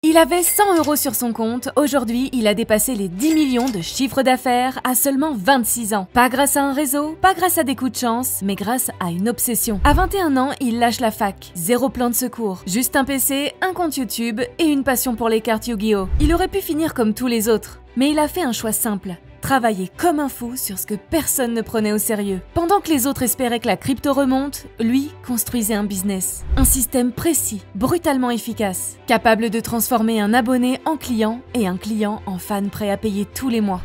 Il avait 100 € sur son compte, aujourd'hui il a dépassé les 10 millions de chiffre d'affaires à seulement 26 ans. Pas grâce à un réseau, pas grâce à des coups de chance, mais grâce à une obsession. À 21 ans, il lâche la fac, zéro plan de secours, juste un PC, un compte YouTube et une passion pour les cartes Yu-Gi-Oh! Il aurait pu finir comme tous les autres, mais il a fait un choix simple. Travailler comme un fou sur ce que personne ne prenait au sérieux. Pendant que les autres espéraient que la crypto remonte, lui construisait un business. Un système précis, brutalement efficace, capable de transformer un abonné en client et un client en fan prêt à payer tous les mois.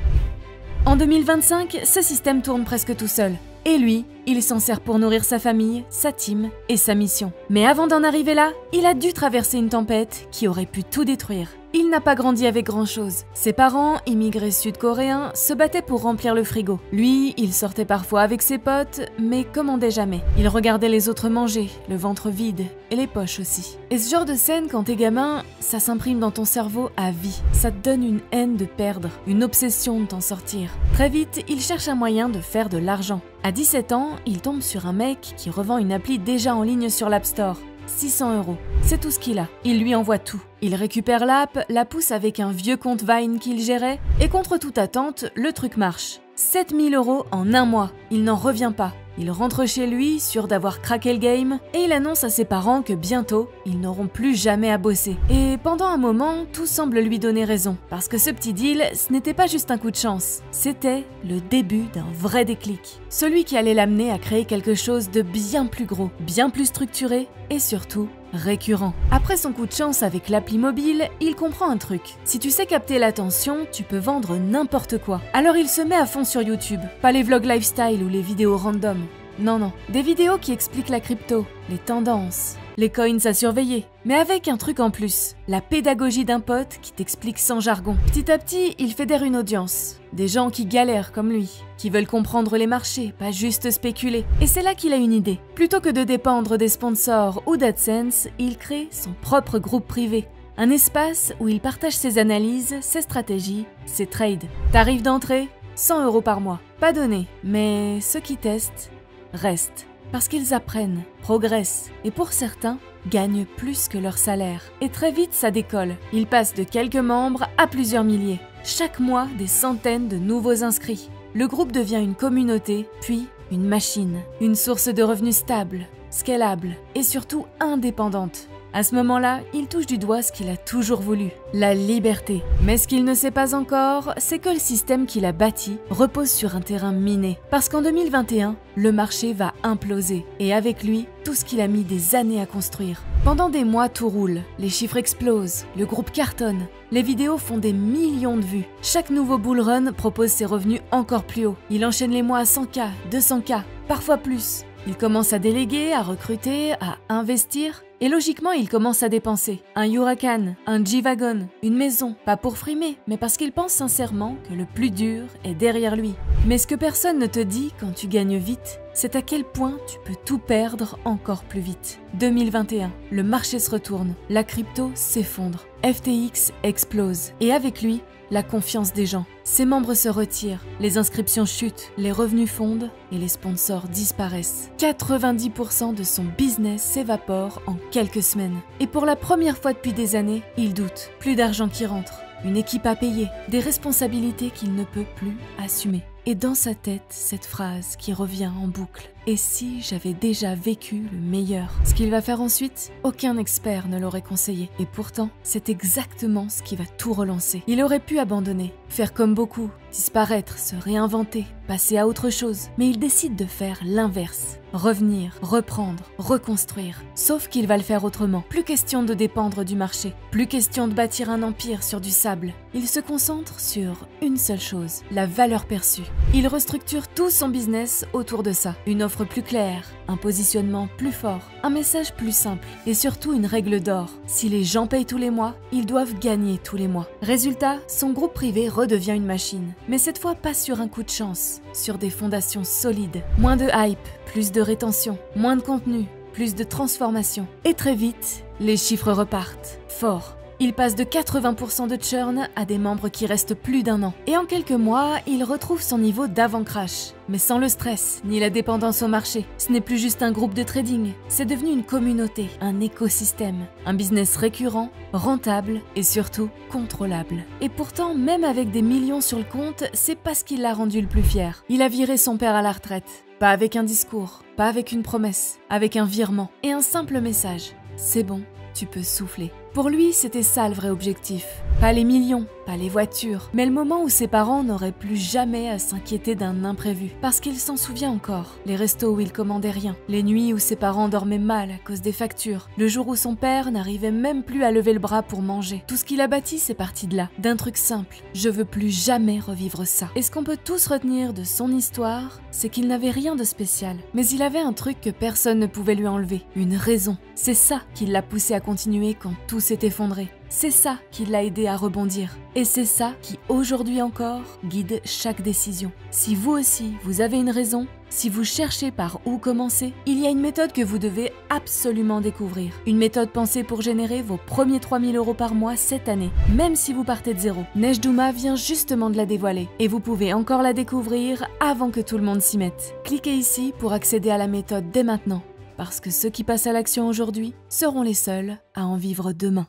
En 2025, ce système tourne presque tout seul. Et lui, il s'en sert pour nourrir sa famille, sa team et sa mission. Mais avant d'en arriver là, il a dû traverser une tempête qui aurait pu tout détruire. Il n'a pas grandi avec grand-chose. Ses parents, immigrés sud-coréens, se battaient pour remplir le frigo. Lui, il sortait parfois avec ses potes, mais commandait jamais. Il regardait les autres manger, le ventre vide, et les poches aussi. Et ce genre de scène, quand t'es gamin, ça s'imprime dans ton cerveau à vie. Ça te donne une haine de perdre, une obsession de t'en sortir. Très vite, il cherche un moyen de faire de l'argent. À 17 ans, il tombe sur un mec qui revend une appli déjà en ligne sur l'App Store. 600 €. C'est tout ce qu'il a. Il lui envoie tout. Il récupère l'app, la pousse avec un vieux compte Vine qu'il gérait, et contre toute attente, le truc marche. 7000 € en un mois. Il n'en revient pas. Il rentre chez lui, sûr d'avoir craqué le game, et il annonce à ses parents que bientôt, ils n'auront plus jamais à bosser. Et pendant un moment, tout semble lui donner raison. Parce que ce petit deal, ce n'était pas juste un coup de chance. C'était le début d'un vrai déclic. Celui qui allait l'amener à créer quelque chose de bien plus gros, bien plus structuré, et surtout, récurrent. Après son coup de chance avec l'appli mobile, il comprend un truc. Si tu sais capter l'attention, tu peux vendre n'importe quoi. Alors il se met à fond sur YouTube. Pas les vlogs lifestyle ou les vidéos random. Non. Des vidéos qui expliquent la crypto, les tendances, les coins à surveiller. Mais avec un truc en plus, la pédagogie d'un pote qui t'explique sans jargon. Petit à petit, il fédère une audience. Des gens qui galèrent comme lui, qui veulent comprendre les marchés, pas juste spéculer. Et c'est là qu'il a une idée. Plutôt que de dépendre des sponsors ou d'AdSense, il crée son propre groupe privé. Un espace où il partage ses analyses, ses stratégies, ses trades. Tarif d'entrée, 100 € par mois. Pas donné, mais ceux qui testent restent. Parce qu'ils apprennent, progressent et pour certains, gagnent plus que leur salaire. Et très vite, ça décolle. Ils passent de quelques membres à plusieurs milliers. Chaque mois, des centaines de nouveaux inscrits. Le groupe devient une communauté, puis une machine. Une source de revenus stable, scalable et surtout indépendante. À ce moment-là, il touche du doigt ce qu'il a toujours voulu, la liberté. Mais ce qu'il ne sait pas encore, c'est que le système qu'il a bâti repose sur un terrain miné. Parce qu'en 2021, le marché va imploser. Et avec lui, tout ce qu'il a mis des années à construire. Pendant des mois, tout roule. Les chiffres explosent, le groupe cartonne. Les vidéos font des millions de vues. Chaque nouveau bull run propose ses revenus encore plus hauts. Il enchaîne les mois à 100K, 200K, parfois plus. Il commence à déléguer, à recruter, à investir. Et logiquement, il commence à dépenser. Un Huracan, un G-Wagon, une maison. Pas pour frimer, mais parce qu'il pense sincèrement que le plus dur est derrière lui. Mais ce que personne ne te dit quand tu gagnes vite, c'est à quel point tu peux tout perdre encore plus vite. 2021, le marché se retourne, la crypto s'effondre, FTX explose. Et avec lui, la confiance des gens. Ses membres se retirent, les inscriptions chutent, les revenus fondent et les sponsors disparaissent. 90% de son business s'évapore en quelques semaines. Et pour la première fois depuis des années, il doute. Plus d'argent qui rentre, une équipe à payer, des responsabilités qu'il ne peut plus assumer. Et dans sa tête, cette phrase qui revient en boucle. Et si j'avais déjà vécu le meilleur? Ce qu'il va faire ensuite, aucun expert ne l'aurait conseillé. Et pourtant, c'est exactement ce qui va tout relancer. Il aurait pu abandonner, faire comme beaucoup, disparaître, se réinventer, passer à autre chose. Mais il décide de faire l'inverse. Revenir, reprendre, reconstruire. Sauf qu'il va le faire autrement. Plus question de dépendre du marché. Plus question de bâtir un empire sur du sable. Il se concentre sur une seule chose, la valeur perçue. Il restructure tout son business autour de ça. Une offre plus claire, un positionnement plus fort, un message plus simple et surtout une règle d'or. Si les gens payent tous les mois, ils doivent gagner tous les mois. Résultat, son groupe privé redevient une machine. Mais cette fois pas sur un coup de chance, sur des fondations solides. Moins de hype, plus de rétention, moins de contenu, plus de transformation. Et très vite, les chiffres repartent. Fort. Il passe de 80% de churn à des membres qui restent plus d'1 an. Et en quelques mois, il retrouve son niveau d'avant-crash. Mais sans le stress, ni la dépendance au marché. Ce n'est plus juste un groupe de trading, c'est devenu une communauté, un écosystème, un business récurrent, rentable et surtout contrôlable. Et pourtant, même avec des millions sur le compte, c'est pas ce qui l'a rendu le plus fier. Il a viré son père à la retraite. Pas avec un discours, pas avec une promesse, avec un virement et un simple message. C'est bon, tu peux souffler. Pour lui, c'était ça le vrai objectif. Pas les millions, pas les voitures, mais le moment où ses parents n'auraient plus jamais à s'inquiéter d'un imprévu. Parce qu'il s'en souvient encore. Les restos où il commandait rien, les nuits où ses parents dormaient mal à cause des factures, le jour où son père n'arrivait même plus à lever le bras pour manger. Tout ce qu'il a bâti, c'est parti de là, d'un truc simple. Je veux plus jamais revivre ça. Et ce qu'on peut tous retenir de son histoire, c'est qu'il n'avait rien de spécial. Mais il avait un truc que personne ne pouvait lui enlever, une raison. C'est ça qui l'a poussé à continuer quand tout s'est effondré. C'est ça qui l'a aidé à rebondir. Et c'est ça qui, aujourd'hui encore, guide chaque décision. Si vous aussi, vous avez une raison, si vous cherchez par où commencer, il y a une méthode que vous devez absolument découvrir. Une méthode pensée pour générer vos premiers 3000 € par mois cette année, même si vous partez de zéro. Nejdouma vient justement de la dévoiler. Et vous pouvez encore la découvrir avant que tout le monde s'y mette. Cliquez ici pour accéder à la méthode dès maintenant. Parce que ceux qui passent à l'action aujourd'hui seront les seuls à en vivre demain.